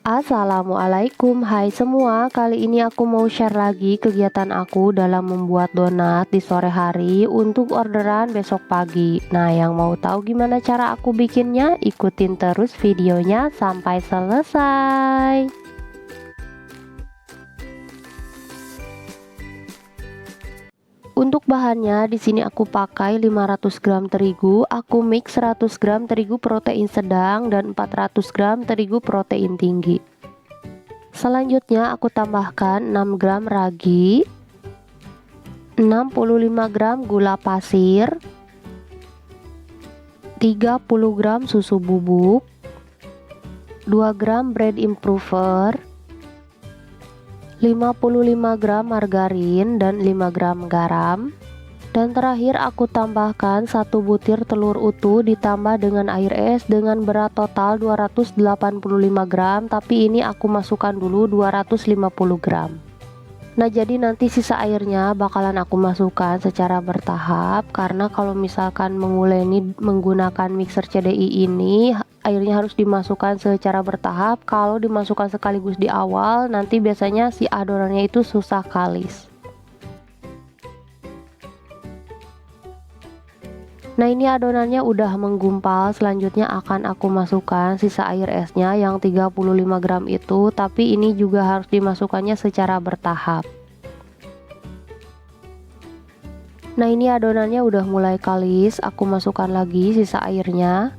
Assalamualaikum, hai semua. Kali ini aku mau share lagi kegiatan aku dalam membuat donat di sore hari untuk orderan besok pagi. Nah, yang mau tahu gimana cara aku bikinnya, ikutin terus videonya sampai selesai. Untuk bahannya di sini aku pakai 500 gram terigu, aku mix 100 gram terigu protein sedang dan 400 gram terigu protein tinggi. Selanjutnya aku tambahkan 6 gram ragi, 65 gram gula pasir, 30 gram susu bubuk, 2 gram bread improver, 55 gram margarin dan 5 gram garam. Dan terakhir aku tambahkan 1 butir telur utuh ditambah dengan air es dengan berat total 285 gram, tapi ini aku masukkan dulu 250 gram. Nah, jadi nanti sisa airnya bakalan aku masukkan secara bertahap, karena kalau misalkan menguleni menggunakan mixer CDI ini airnya harus dimasukkan secara bertahap. Kalau dimasukkan sekaligus di awal nanti biasanya si adonannya itu susah kalis. Nah, ini adonannya udah menggumpal. Selanjutnya akan aku masukkan sisa air esnya yang 35 gram itu, tapi ini juga harus dimasukkannya secara bertahap. Nah, ini adonannya udah mulai kalis, aku masukkan lagi sisa airnya.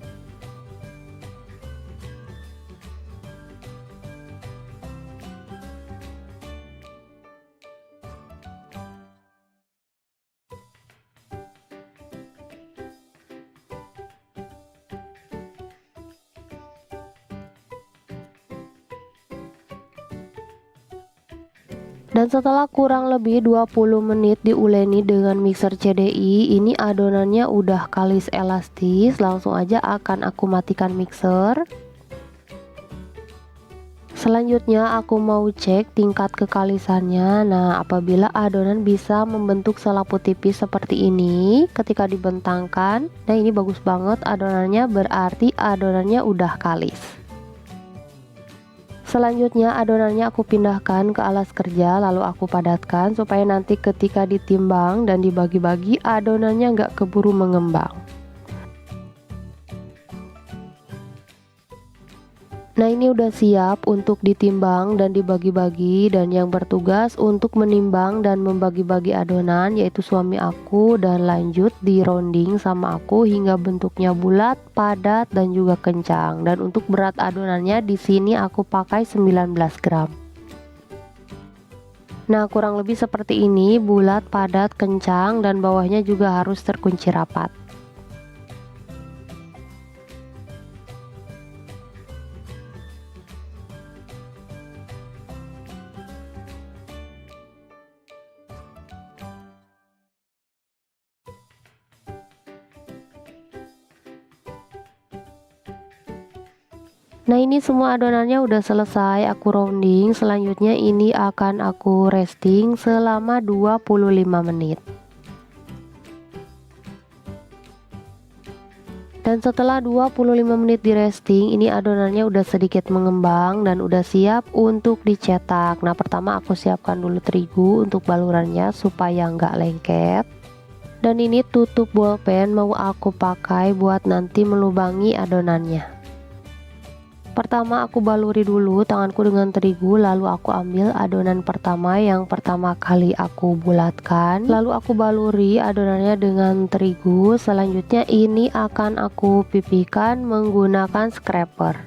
Dan setelah kurang lebih 20 menit diuleni dengan mixer CDI, ini adonannya udah kalis elastis. Langsung aja akan aku matikan mixer. Selanjutnya aku mau cek tingkat kekalisannya. Nah, apabila adonan bisa membentuk selaput tipis seperti ini ketika dibentangkan, nah ini bagus banget adonannya, berarti adonannya udah kalis. Selanjutnya adonannya aku pindahkan ke alas kerja, lalu aku padatkan supaya nanti ketika ditimbang dan dibagi-bagi adonannya nggak keburu mengembang. Nah, ini udah siap untuk ditimbang dan dibagi-bagi, dan yang bertugas untuk menimbang dan membagi-bagi adonan yaitu suami aku, dan lanjut di rounding sama aku hingga bentuknya bulat, padat dan juga kencang. Dan untuk berat adonannya di sini aku pakai 19 gram. Nah, kurang lebih seperti ini, bulat, padat, kencang, dan bawahnya juga harus terkunci rapat. Nah, ini semua adonannya udah selesai aku rounding. Selanjutnya ini akan aku resting selama 25 menit. Dan setelah 25 menit di resting, ini adonannya udah sedikit mengembang dan udah siap untuk dicetak. Nah, pertama aku siapkan dulu terigu untuk balurannya supaya nggak lengket. Dan ini tutup bolpen mau aku pakai buat nanti melubangi adonannya. Pertama aku baluri dulu tanganku dengan terigu, lalu aku ambil adonan pertama yang pertama kali aku bulatkan, lalu aku baluri adonannya dengan terigu. Selanjutnya ini akan aku pipihkan menggunakan scraper.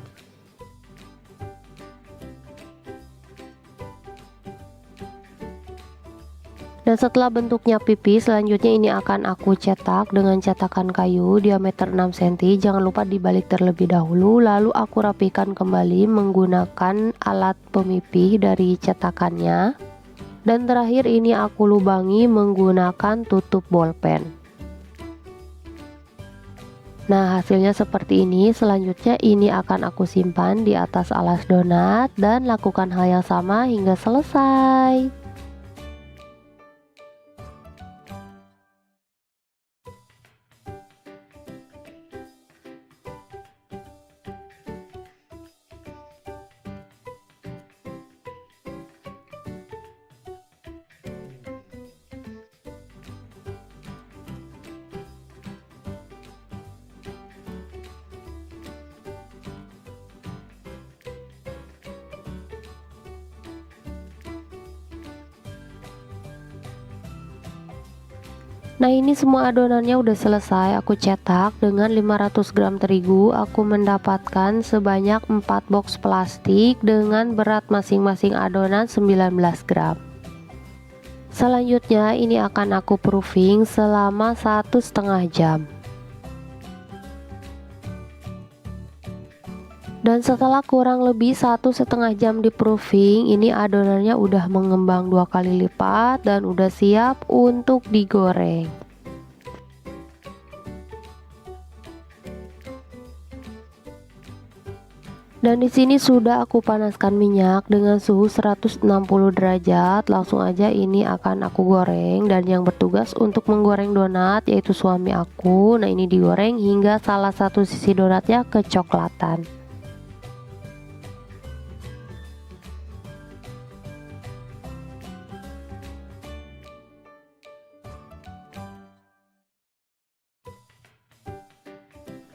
Dan setelah bentuknya pipih, selanjutnya ini akan aku cetak dengan cetakan kayu diameter 6 cm. Jangan lupa dibalik terlebih dahulu, lalu aku rapikan kembali menggunakan alat pemipih dari cetakannya. Dan terakhir ini aku lubangi menggunakan tutup bolpen. Nah, hasilnya seperti ini. Selanjutnya ini akan aku simpan di atas alas donat dan lakukan hal yang sama hingga selesai. Nah, ini semua adonannya udah selesai aku cetak. Dengan 500 gram terigu aku mendapatkan sebanyak 4 box plastik dengan berat masing-masing adonan 19 gram. Selanjutnya ini akan aku proofing selama 1,5 jam. Dan setelah kurang lebih 1,5 jam di proofing, ini adonannya udah mengembang 2 kali lipat dan udah siap untuk digoreng. Dan di sini sudah aku panaskan minyak dengan suhu 160 derajat. Langsung aja ini akan aku goreng, dan yang bertugas untuk menggoreng donat yaitu suami aku. Nah, ini digoreng hingga salah satu sisi donatnya kecoklatan.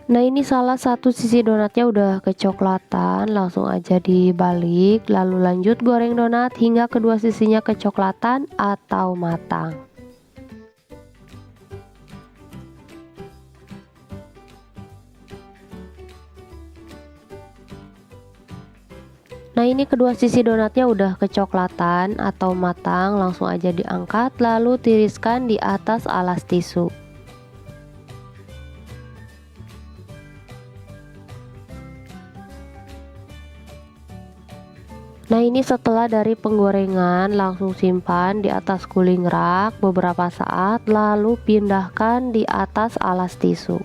Nah, ini salah satu sisi donatnya udah kecoklatan, langsung aja dibalik, lalu lanjut goreng donat hingga kedua sisinya kecoklatan atau matang. Nah, ini kedua sisi donatnya udah kecoklatan atau matang, langsung aja diangkat lalu tiriskan di atas alas tisu. Nah, ini setelah dari penggorengan langsung simpan di atas cooling rack beberapa saat lalu pindahkan di atas alas tisu.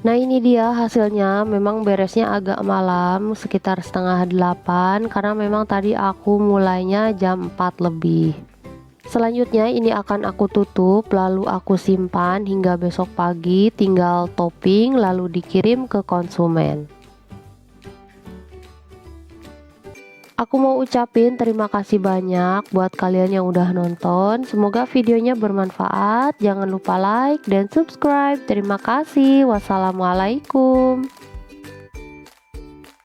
Nah, ini dia hasilnya. Memang beresnya agak malam, sekitar setengah 8, karena memang tadi aku mulainya jam 4 lebih. Selanjutnya ini akan aku tutup lalu aku simpan hingga besok pagi, tinggal topping lalu dikirim ke konsumen. Aku mau ucapin terima kasih banyak buat kalian yang udah nonton. Semoga videonya bermanfaat. Jangan lupa like dan subscribe. Terima kasih. Wassalamualaikum.